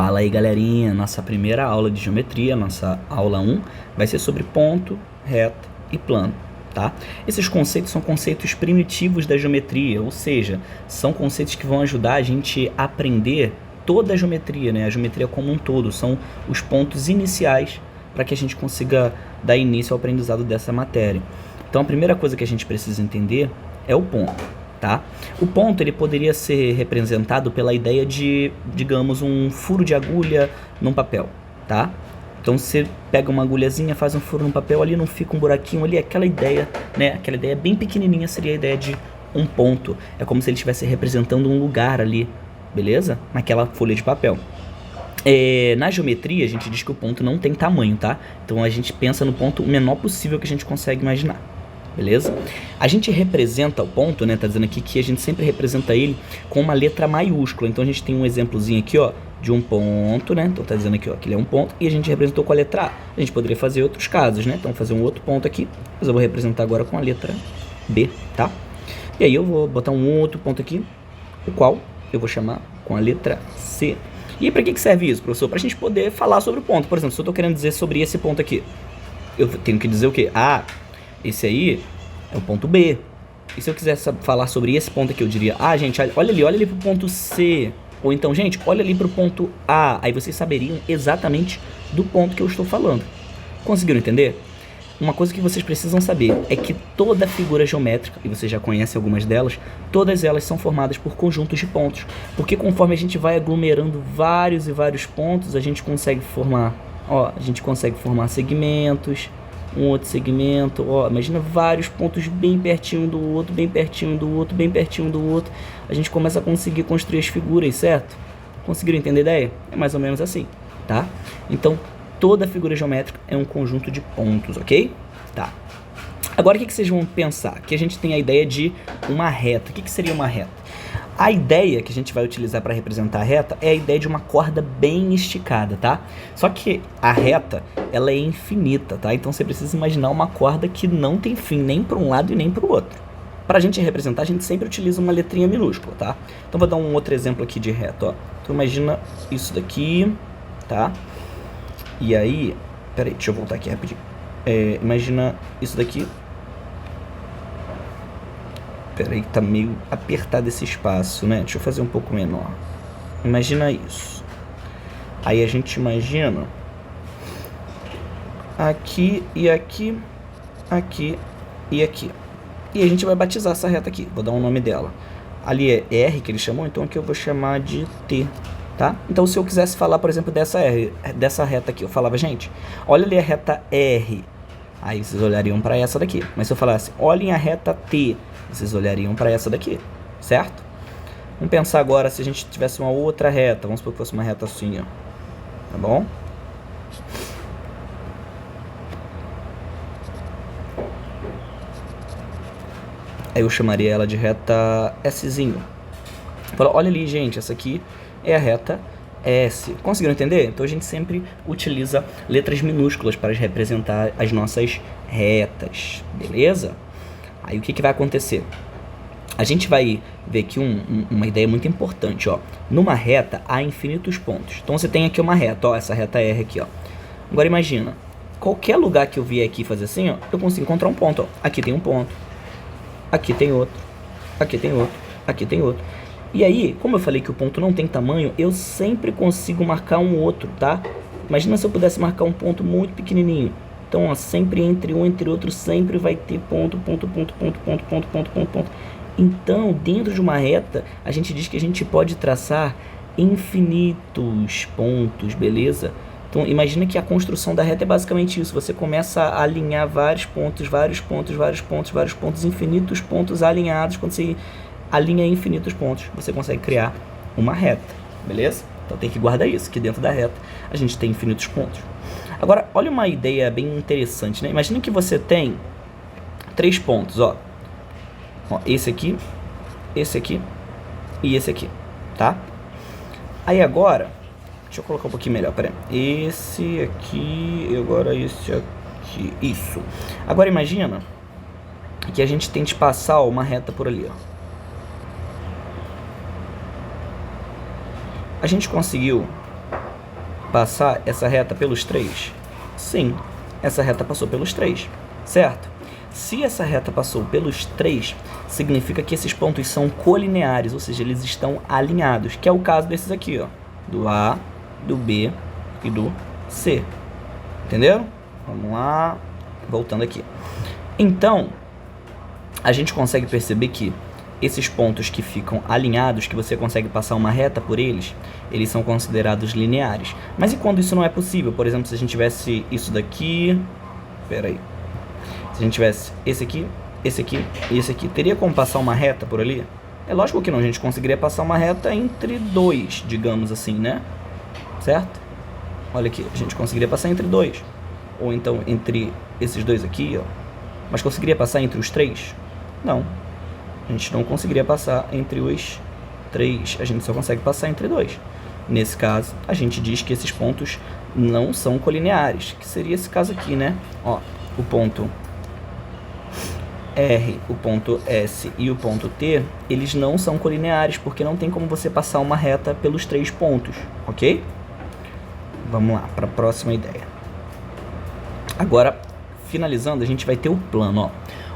Fala aí, galerinha, nossa primeira aula de geometria, nossa aula 1, vai ser sobre ponto, reta e plano, tá? Esses conceitos são conceitos primitivos da geometria, ou seja, são conceitos que vão ajudar a gente a aprender toda a geometria, né? A geometria como um todo, são os pontos iniciais para que a gente consiga dar início ao aprendizado dessa matéria. Então a primeira coisa que a gente precisa entender é o ponto. Tá? O ponto ele poderia ser representado pela ideia de, digamos, um furo de agulha num papel, tá? Então você pega uma agulhazinha, faz um furo no papel, ali não fica um buraquinho ali, aquela ideia, né? Aquela ideia bem pequenininha seria a ideia de um ponto. É como se ele estivesse representando um lugar ali, beleza? Naquela folha de papel. Na geometria a gente diz que o ponto não tem tamanho, tá? Então a gente pensa no ponto menor possível que a gente consegue imaginar. Beleza? A gente representa o ponto, né? Tá dizendo aqui que a gente sempre representa ele com uma letra maiúscula. Então a gente tem um exemplozinho aqui, ó, de um ponto, né? Então tá dizendo aqui, ó, que ele é um ponto e a gente representou com a letra A. A gente poderia fazer outros casos, né? Então fazer um outro ponto aqui, mas eu vou representar agora com a letra B, tá? E aí eu vou botar um outro ponto aqui, o qual eu vou chamar com a letra C. E aí, pra que serve isso, professor? Pra gente poder falar sobre o ponto. Por exemplo, se eu tô querendo dizer sobre esse ponto aqui, eu tenho que dizer o quê? Ah, esse aí é o ponto B. E se eu quiser falar sobre esse ponto aqui, eu diria, gente, olha ali pro ponto C. Ou então, gente, olha ali pro ponto A. Aí vocês saberiam exatamente do ponto que eu estou falando. Conseguiram entender? Uma coisa que vocês precisam saber é que toda figura geométrica, e vocês já conhecem algumas delas, todas elas são formadas por conjuntos de pontos. Porque conforme a gente vai aglomerando vários e vários pontos, a gente consegue formar, segmentos, um outro segmento, imagina vários pontos bem pertinho do outro, bem pertinho do outro, bem pertinho do outro. A gente começa a conseguir construir as figuras, certo? Conseguiram entender a ideia? É mais ou menos assim, tá? Então, toda figura geométrica é um conjunto de pontos, ok? Tá. Agora, o que vocês vão pensar? Aqui a gente tem a ideia de uma reta. O que seria uma reta? A ideia que a gente vai utilizar para representar a reta é a ideia de uma corda bem esticada, tá? Só que a reta, ela é infinita, tá? Então você precisa imaginar uma corda que não tem fim nem para um lado e nem para o outro. Para a gente representar, a gente sempre utiliza uma letrinha minúscula, tá? Então vou dar um outro exemplo aqui de reta, ó. Então imagina isso daqui, tá? E aí, peraí, deixa eu voltar aqui rapidinho. Imagina isso daqui. Peraí, tá meio apertado esse espaço, né? Deixa eu fazer um pouco menor. Imagina isso. Aí a gente imagina aqui e aqui, aqui e aqui. E a gente vai batizar essa reta aqui. Vou dar um nome dela. Ali é R que ele chamou, então aqui eu vou chamar de T, tá? Então se eu quisesse falar, por exemplo, dessa reta aqui, eu falava, gente, olha ali a reta R. Aí vocês olhariam para essa daqui. Mas se eu falasse, olhem a reta T, vocês olhariam para essa daqui, certo? Vamos pensar agora se a gente tivesse uma outra reta. Vamos supor que fosse uma reta assim, ó. Tá bom? Aí eu chamaria ela de reta Szinho. Olha ali, gente, essa aqui é a reta S. Conseguiram entender? Então a gente sempre utiliza letras minúsculas para representar as nossas retas, beleza? Aí o que vai acontecer? A gente vai ver aqui uma ideia muito importante, ó. Numa reta há infinitos pontos. Então você tem aqui uma reta, ó, essa reta R aqui, ó. Agora imagina, qualquer lugar que eu vier aqui fazer assim, ó, eu consigo encontrar um ponto, ó. Aqui tem um ponto, aqui tem outro, aqui tem outro, aqui tem outro. E aí, como eu falei que o ponto não tem tamanho, eu sempre consigo marcar um outro, tá? Imagina se eu pudesse marcar um ponto muito pequenininho. Então, ó, sempre entre um e entre outro, sempre vai ter ponto, ponto, ponto, ponto, ponto, ponto, ponto, ponto, ponto. Então, dentro de uma reta, a gente diz que a gente pode traçar infinitos pontos, beleza? Então, imagina que a construção da reta é basicamente isso. Você começa a alinhar vários pontos, vários pontos, vários pontos, vários pontos, infinitos pontos alinhados. Quando você alinha infinitos pontos, você consegue criar uma reta, beleza? Então tem que guardar isso, que dentro da reta a gente tem infinitos pontos. Agora, olha uma ideia bem interessante, né? Imagina que você tem 3 pontos, ó. Esse aqui e esse aqui, tá? Aí agora, deixa eu colocar um pouquinho melhor, peraí. Esse aqui e agora esse aqui, isso. Agora imagina que a gente tente passar uma reta por ali, ó. A gente conseguiu passar essa reta pelos 3? Sim, essa reta passou pelos 3, certo? Se essa reta passou pelos 3, significa que esses pontos são colineares, ou seja, eles estão alinhados, que é o caso desses aqui, ó, do A, do B e do C. Entenderam? Vamos lá, voltando aqui. Então, a gente consegue perceber que esses pontos que ficam alinhados, que você consegue passar uma reta por eles, eles são considerados lineares. Mas e quando isso não é possível? Por exemplo, se a gente tivesse isso daqui... Espera aí. Se a gente tivesse esse aqui e esse aqui, teria como passar uma reta por ali? É lógico que não, a gente conseguiria passar uma reta entre dois, digamos assim, né? Certo? Olha aqui, a gente conseguiria passar entre dois. Ou então entre esses dois aqui, ó. Mas conseguiria passar entre os 3? Não. A gente não conseguiria passar entre os 3. A gente só consegue passar entre 2. Nesse caso, a gente diz que esses pontos não são colineares. Que seria esse caso aqui, né? Ó, o ponto R, o ponto S e o ponto T, eles não são colineares, porque não tem como você passar uma reta pelos 3 pontos, ok? Vamos lá, para a próxima ideia. Agora, finalizando, a gente vai ter o plano, ó.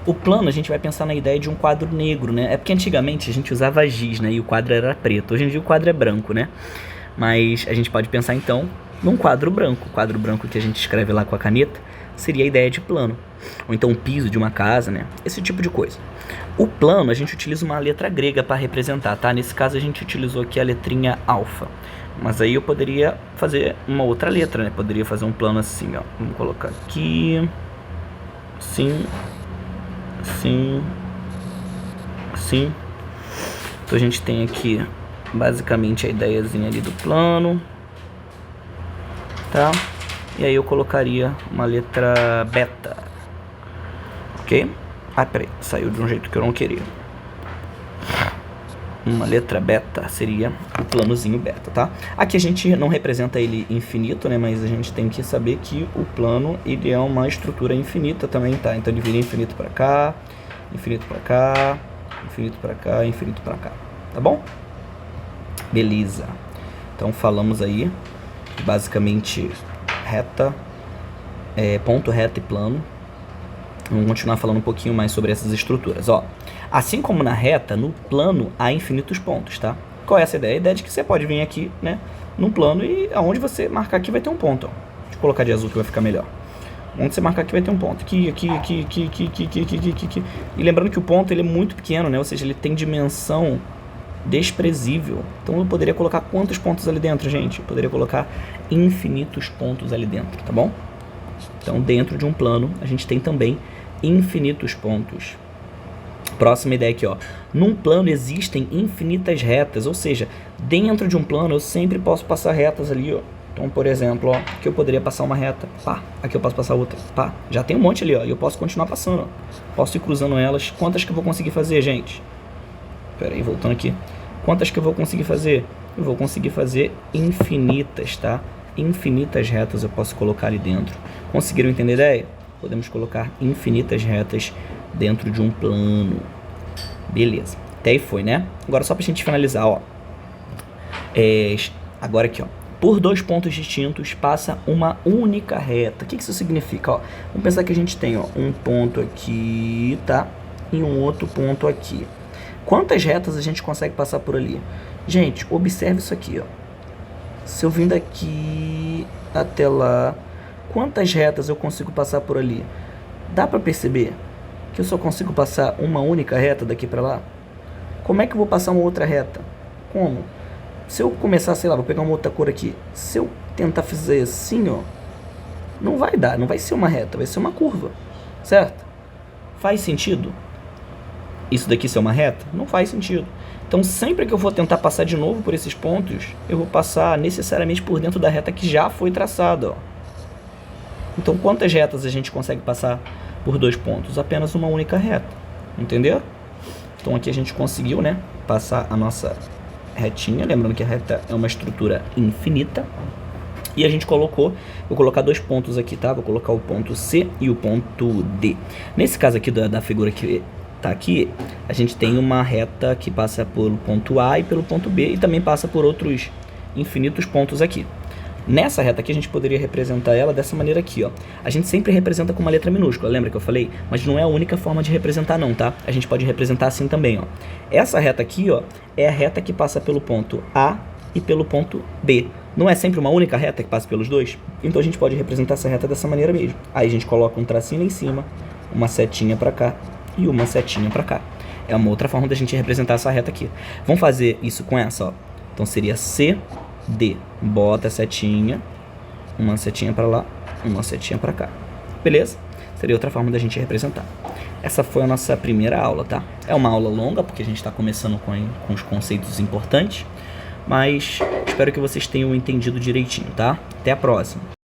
O plano, a gente vai pensar na ideia de um quadro negro, né? É porque antigamente a gente usava giz, né? E o quadro era preto. Hoje em dia o quadro é branco, né? Mas a gente pode pensar, então, num quadro branco. O quadro branco que a gente escreve lá com a caneta seria a ideia de plano. Ou então o piso de uma casa, né? Esse tipo de coisa. O plano, a gente utiliza uma letra grega para representar, tá? Nesse caso, a gente utilizou aqui a letrinha alfa. Mas aí eu poderia fazer uma outra letra, né? Poderia fazer um plano assim, ó. Vamos colocar aqui. Sim. Sim. Sim. Então a gente tem aqui basicamente a ideiazinha ali do plano. Tá? E aí eu colocaria uma letra beta. Ok? Ah, peraí. Saiu de um jeito que eu não queria. Uma letra beta seria o planozinho beta, tá? Aqui a gente não representa ele infinito, né? Mas a gente tem que saber que o plano, ele é uma estrutura infinita também, tá? Então ele vira infinito pra cá, infinito pra cá, infinito pra cá, infinito pra cá, tá bom? Beleza. Então falamos aí, basicamente, reta, ponto, reta e plano. Vamos continuar falando um pouquinho mais sobre essas estruturas, ó. Assim como na reta, no plano há infinitos pontos, tá? Qual é essa ideia? A ideia de que você pode vir aqui, né, num plano e aonde você marcar aqui vai ter um ponto, ó. Deixa eu colocar de azul que vai ficar melhor. Onde você marcar aqui vai ter um ponto. Aqui. E lembrando que o ponto, ele é muito pequeno, né? Ou seja, ele tem dimensão desprezível. Então eu poderia colocar quantos pontos ali dentro, gente? Eu poderia colocar infinitos pontos ali dentro, tá bom? Então, dentro de um plano, a gente tem também infinitos pontos. Próxima ideia aqui, ó. Num plano existem infinitas retas, ou seja, dentro de um plano eu sempre posso passar retas ali, ó. Então, por exemplo, ó, aqui eu poderia passar uma reta, pá, aqui eu posso passar outra, pá. Já tem um monte ali, ó, e eu posso continuar passando, ó. Posso ir cruzando elas. Quantas que eu vou conseguir fazer, gente? Pera aí, voltando aqui. Quantas que eu vou conseguir fazer? Eu vou conseguir fazer infinitas, tá? Infinitas retas eu posso colocar ali dentro. Conseguiram entender a ideia? Podemos colocar infinitas retas dentro de um plano. Beleza. Até aí foi, né? Agora só pra gente finalizar, ó. Agora aqui, ó. Por 2 pontos distintos passa uma única reta. O que isso significa, ó? Vamos pensar que a gente tem, ó, um ponto aqui, tá? E um outro ponto aqui. Quantas retas a gente consegue passar por ali? Gente, observe isso aqui, ó. Se eu vim daqui até lá, quantas retas eu consigo passar por ali? Dá pra perceber que eu só consigo passar uma única reta daqui pra lá? Como é que eu vou passar uma outra reta? Como? Se eu começar, sei lá, vou pegar uma outra cor aqui. Se eu tentar fazer assim, ó, não vai dar, não vai ser uma reta, vai ser uma curva, certo? Faz sentido isso daqui ser uma reta? Não faz sentido. Então, sempre que eu for tentar passar de novo por esses pontos, eu vou passar necessariamente por dentro da reta que já foi traçada, ó. Então, quantas retas a gente consegue passar por 2 pontos? Apenas uma única reta, entendeu? Então, aqui a gente conseguiu, né, passar a nossa retinha. Lembrando que a reta é uma estrutura infinita. E a gente colocou, vou colocar 2 pontos aqui, tá? Vou colocar o ponto C e o ponto D. Nesse caso aqui da figura que tá aqui, a gente tem uma reta que passa pelo ponto A e pelo ponto B e também passa por outros infinitos pontos aqui. Nessa reta aqui a gente poderia representar ela dessa maneira aqui, ó. A gente sempre representa com uma letra minúscula, lembra que eu falei? Mas não é a única forma de representar não, tá? A gente pode representar assim também, ó. Essa reta aqui, ó, é a reta que passa pelo ponto A e pelo ponto B. Não é sempre uma única reta que passa pelos dois? Então a gente pode representar essa reta dessa maneira mesmo. Aí a gente coloca um tracinho lá em cima, uma setinha pra cá e uma setinha pra cá. É uma outra forma da gente representar essa reta aqui. Vamos fazer isso com essa, ó. Então seria C, D. Bota a setinha, uma setinha pra lá, uma setinha pra cá. Beleza? Seria outra forma da gente representar. Essa foi a nossa primeira aula, tá? É uma aula longa, porque a gente está começando com os conceitos importantes, mas espero que vocês tenham entendido direitinho, tá? Até a próxima!